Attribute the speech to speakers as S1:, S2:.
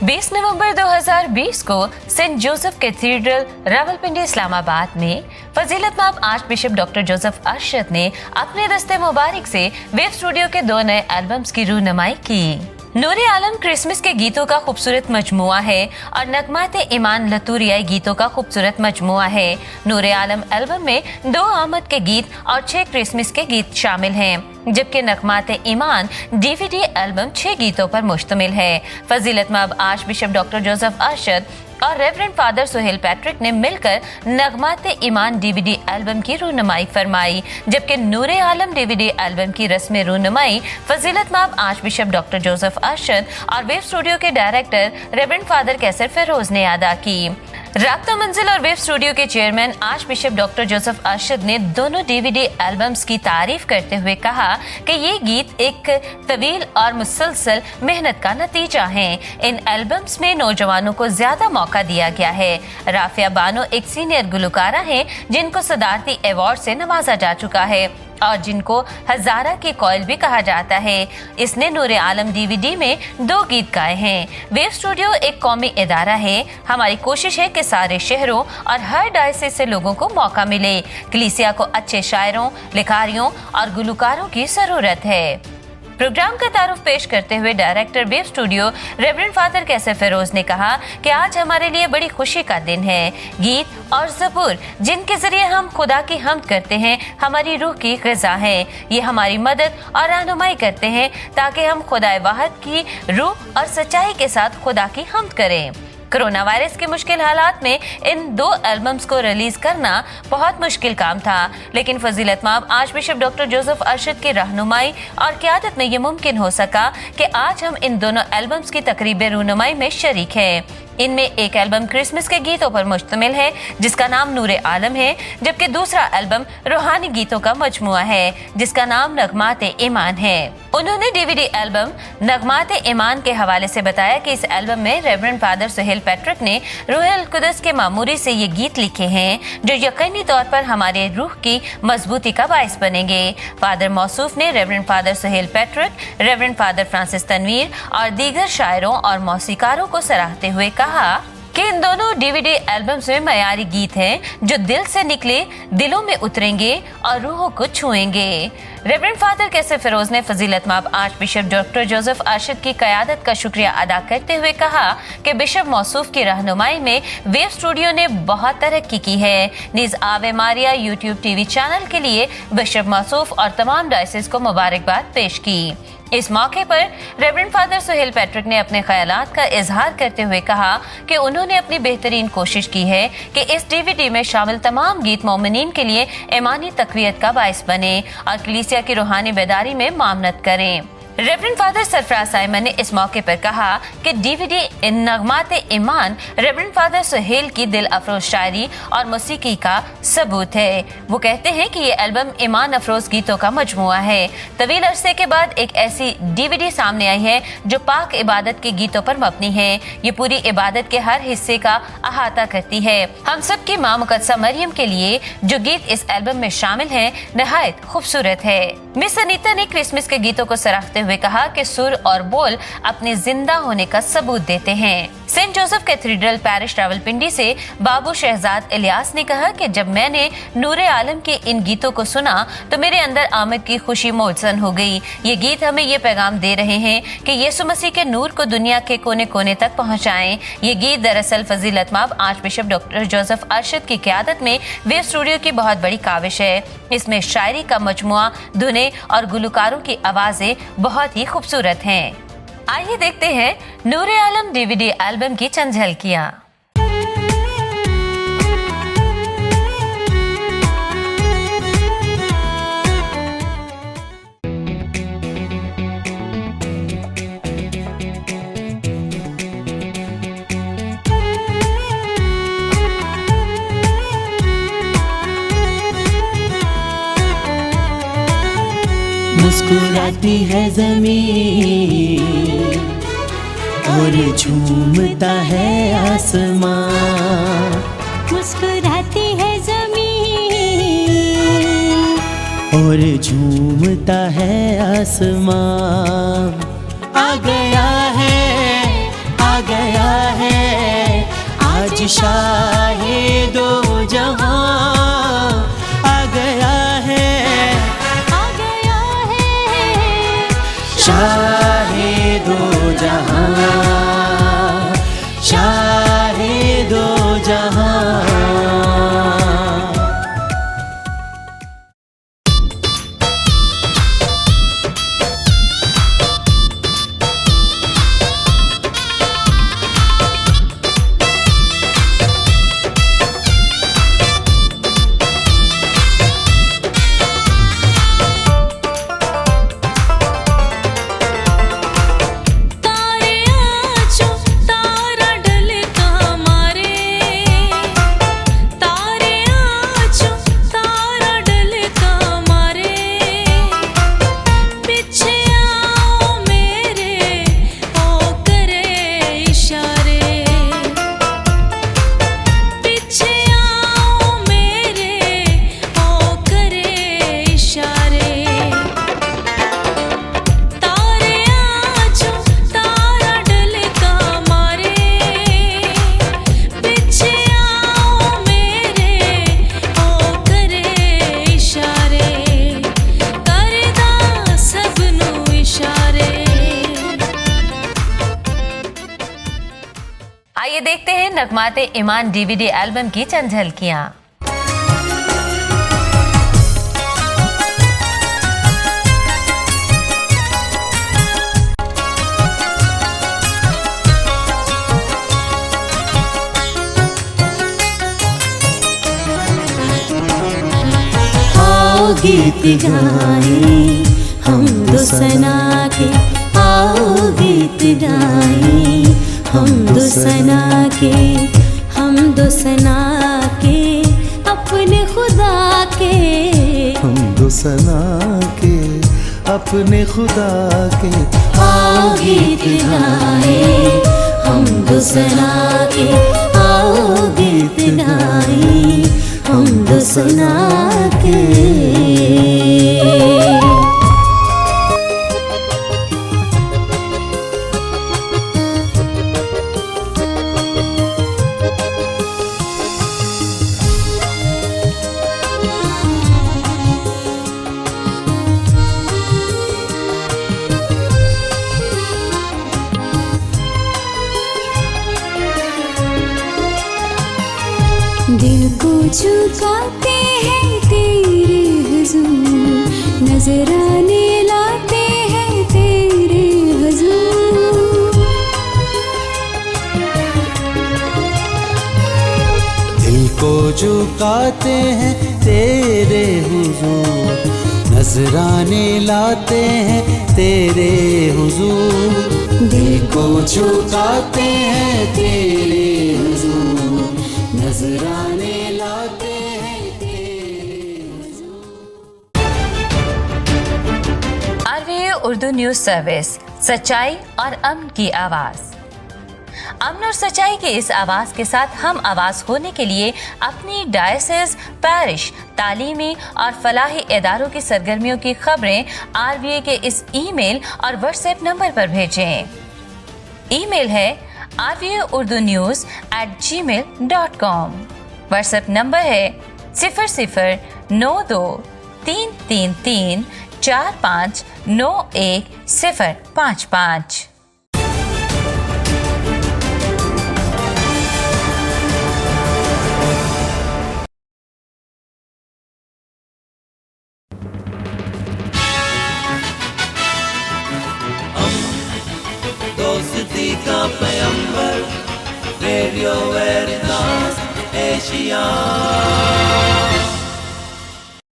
S1: 20 नवंबर 2020 को saint Joseph cathedral Rawalpindi Islamabad में फजीलतमाब archbishop doctor Joseph Arshad ने अपने दस्ते मुबारक से वेब स्टूडियो के 2 नए एल्बम्स की रूनुमाई की। नूरे आलम क्रिसमस के गीतों का खूबसूरत मजमुआ है और नगमात ईमान लतूरियाई गीतों का खूबसूरत मजमुआ है। नूरे आलम एल्बम में 2 आमद के गीत और 6 क्रिसमस के गीत शामिल हैं, जबकि नगमात ईमान डीवीडी एल्बम 6 गीतों पर मुश्तमिल है। फजीलतमाब archbishop doctor Joseph Arshad और रेवरेंड फादर सुहेल पैट्रिक ने मिलकर नगमात ईमान डीवीडी एल्बम की रूनुमाई फरमाई, जबकि नूरे आलम डीवीडी एल्बम की रस्म रूनुमाई फजीलतमाब archbishop doctor Joseph Arshad और वेब स्टूडियो के director reverend father Qaiser Feroz ने अदा की। राब्ता मंजिल और वेब स्टूडियो के chairman archbishop doctor Joseph Arshad ने दोनों डीवीडी एल्बम्स की तारीफ करते हुए कहा कि ये गीत एक तवील और मुसलसल मेहनत का नतीजा हैं। इन एल्बम्स में नौजवानों को ज्यादा मौका दिया गया है। राफिया बानो एक सीनियर गुलकारा हैं जिनको सदारती अवार्ड से नवाजा जा चुका है और जिनको हजारा की कोयल भी कहा जाता है। इसने नूरे आलम डीवीडी में 2 गीत गाए हैं। वेब स्टूडियो एक कौमी इदारा है। हमारी कोशिश है कि सारे शहरों और हर डायसिस से लोगों को मौका मिले। कलीसिया को अच्छे शायरों, लिखारियों और गुलकारों की जरूरत है। प्रोग्राम का तारुफ पेश करते हुए director web studio reverend father Qaiser Feroz ने कहा कि आज हमारे लिए बड़ी खुशी का दिन है। गीत और ज़बूर जिनके जरिए हम खुदा की हम्द करते हैं, हमारी रूह की ग़िज़ा है। ये हमारी मदद और रहनुमाई करते हैं ताकि हम खुदा वाहिद की रूह और सच्चाई के साथ खुदा की हम्द करें। कोरोना वायरस के मुश्किल हालात में इन 2 एल्बम्स को रिलीज करना बहुत मुश्किल काम था, लेकिन फजीलतमाब archbishop doctor Joseph Arshad की रहनुमाई और क़यादत में ये मुमकिन हो सका कि आज हम इन दोनों एल्बम्स की तकरीब रूनुमाई में शरीक हैं। इनमें एक एल्बम क्रिसमस के गीतों पर मुश्तमिल है जिसका नाम नूरे आलम है, जबकि दूसरा एल्बम रूहानी गीतों का मजमुआ है जिसका नाम नगमात ईमान है। उन्होंने डीवीडी एल्बम नगमात ईमान के हवाले से बताया कि इस एल्बम में रेवरेंड फादर सुहेल पैट्रिक ने रूहुल कुदस के मामूरी से ये गीत लिखे हैं जो यकीनी तौर पर हमारे रूह की मजबूती का बाइस बनेंगे। फादर मौसूफ ने reverend father Suhail Patrick, reverend father Francis Tanveer और दीगर शायरों और मौसीकारों को सराहते हुए कहा कि इन दोनों डीवीडी एल्बम्स में मयारी गीत हैं जो दिल से निकले दिलों में उतरेंगे और रूहों को छुएंगे। रेवरेंड फादर कैसर फिरोज ने फजीलतमाब archbishop doctor Joseph Arshad की क़यादत का शुक्रिया अदा करते हुए कहा कि बिशप मौसूफ की रहनुमाई में वेब स्टूडियो ने बहुत तरक्की की है। नीज़ आवे मारिया यूट्यूब टीवी चैनल के लिए बिशप मौसूफ और तमाम डायसिस को मुबारकबाद पेश की। इस मौके पर रेवरेंड फादर सुहेल पैट्रिक ने अपने ख्यालात का इजहार करते हुए कहा कि उन्होंने अपनी बेहतरीन कोशिश की है कि इस डीवीडी में शामिल तमाम गीत मोमिनीन के लिए ईमानी तक़वियत का बाइस बने और कलीसिया की रूहानी बेदारी में मामनत करें। रेवरेंड फादर सरफराज साइमन ने इस मौके पर कहा कि डीवीडी नगमात ईमान रेवरेंड फादर सुहेल की दिल अफरोज शायरी और मौसीकी का सबूत है। वो कहते हैं कि ये एल्बम ईमान अफरोज गीतों का मजमुआ है। तवील अरसे के बाद एक ऐसी डीवीडी सामने आई है जो पाक इबादत के गीतों पर मबनी है। ये पूरी इबादत के हर हिस्से का अहाता करती है। हम सब की माँ मुकद्दसा मरियम के लिए जो गीत इस एल्बम में शामिल हैं नहायत खूबसूरत है। मिस अनीता ने क्रिसमस के गीतों को सराहते हुए कहा कि सुर और बोल अपने जिंदा होने का सबूत देते हैं। Saint Joseph cathedral parish Rawalpindi से बाबू शहजाद इलियास ने कहा कि जब मैंने नूरे आलम के इन गीतों को सुना तो मेरे अंदर आमद की खुशी मौजसन हो गई। ये गीत हमें ये पैगाम दे रहे हैं कि यीशु मसीह के नूर को दुनिया के कोने कोने तक पहुंचाएं। ये गीत दरअसल फजीलतमाब archbishop doctor Joseph Arshad की क़यादत में वेब स्टूडियो की बहुत बड़ी काविश है। इसमें शायरी का मजमुआ, धुनें और गुलकारों की आवाजें बहुत ही खूबसूरत हैं। आइए देखते हैं नूरे आलम डीवीडी एल्बम की चंद झलकियां।
S2: मुस्कुराती है ज़मीन और झूमता है आसमां।
S3: मुस्कुराती है ज़मीन
S2: और झूमता है आसमां। आ गया है, आ गया शाहे दो जहां आ गया है,
S3: आ गया है
S2: शाहे दो जहां, शाहे दो जहां।
S1: आइए देखते हैं नगमाते ईमान डीवीडी एल्बम की चंद झलकियां।
S3: आओ गीत गाएं हम दो सना के, आओ गीत गाएं हम दो सना के, हम दो सना के अपने खुदा के,
S2: हम दो सना के अपने खुदा के।
S3: आओ गीत गाएं हम दो सना के, आओ गीत गाएं हम दो सना के। दिल को झुकाते हैं तेरे हुजूर, नजराने लाते हैं तेरे हुजूर।
S2: दिल को झुकाते हैं तेरे हुजूर, नजराने लाते हैं तेरे हुजूर। दिल को झुकाते हैं तेरे हुजूर, नजराने लाते हैं तेरे हुजूर।
S1: आरवीए उर्दू न्यूज सर्विस, सच्चाई और अमन की आवाज। अमन और सच्चाई की इस आवाज के साथ हम आवाज होने के लिए अपनी डायसिस, पैरिश, तालीमी और फलाही इदारों की सरगर्मियों की खबरें आरवीए के इस ईमेल और व्हाट्सएप नंबर पर भेजें। ईमेल है rvaurdunews@gmail.com। व्हाट्सएप नंबर है 009333459155।
S2: दोस्ती का पैगंबर, रेडियो वेरितास एशिया।